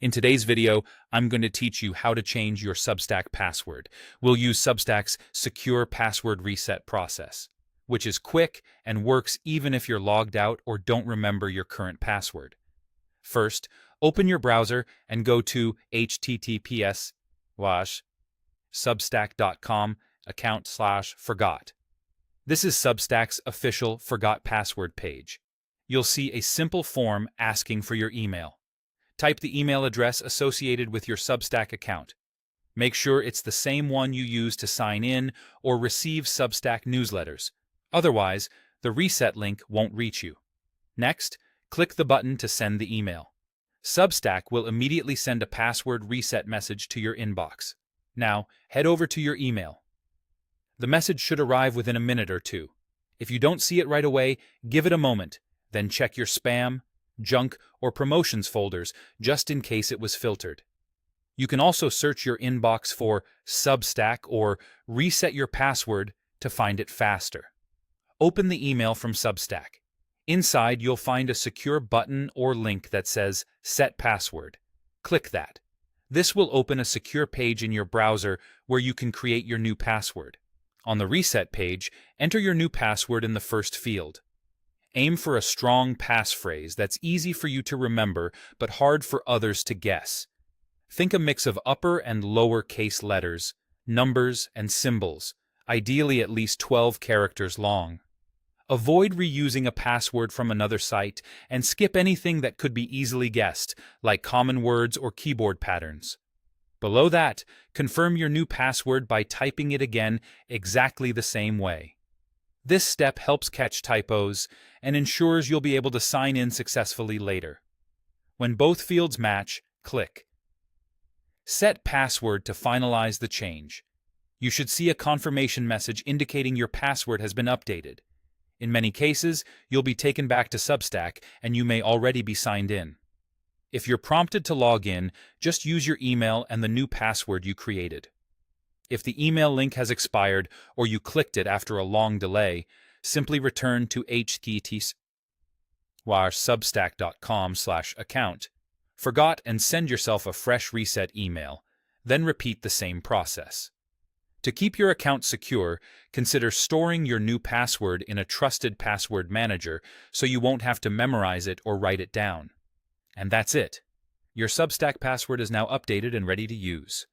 In today's video, I'm going to teach you how to change your Substack password. We'll use Substack's secure password reset process, which is quick and works even if you're logged out or don't remember your current password. First, open your browser and go to https://substack.com account/forgot. This is Substack's official forgot password page. You'll see a simple form asking for your email. Type the email address associated with your Substack account. Make sure it's the same one you use to sign in or receive Substack newsletters. Otherwise, the reset link won't reach you. Next, click the button to send the email. Substack will immediately send a password reset message to your inbox. Now, head over to your email. The message should arrive within a minute or two. If you don't see it right away, give it a moment, then check your spam, junk, or promotions folders just in case it was filtered. You can also search your inbox for Substack or reset your password to find it faster. Open the email from Substack. Inside, you'll find a secure button or link that says Set Password. Click that. This will open a secure page in your browser where you can create your new password. On the reset page, enter your new password in the first field. Aim for a strong passphrase that's easy for you to remember but hard for others to guess. Think a mix of upper and lower case letters, numbers, and symbols, ideally at least 12 characters long. Avoid reusing a password from another site and skip anything that could be easily guessed, like common words or keyboard patterns. Below that, confirm your new password by typing it again exactly the same way. This step helps catch typos and ensures you'll be able to sign in successfully later. When both fields match, click Set Password to finalize the change. You should see a confirmation message indicating your password has been updated. In many cases, you'll be taken back to Substack and you may already be signed in. If you're prompted to log in, just use your email and the new password you created. If the email link has expired or you clicked it after a long delay, simply return to https://substack.com/account, forgot, and send yourself a fresh reset email, then repeat the same process. To keep your account secure, consider storing your new password in a trusted password manager so you won't have to memorize it or write it down. And that's it. Your Substack password is now updated and ready to use.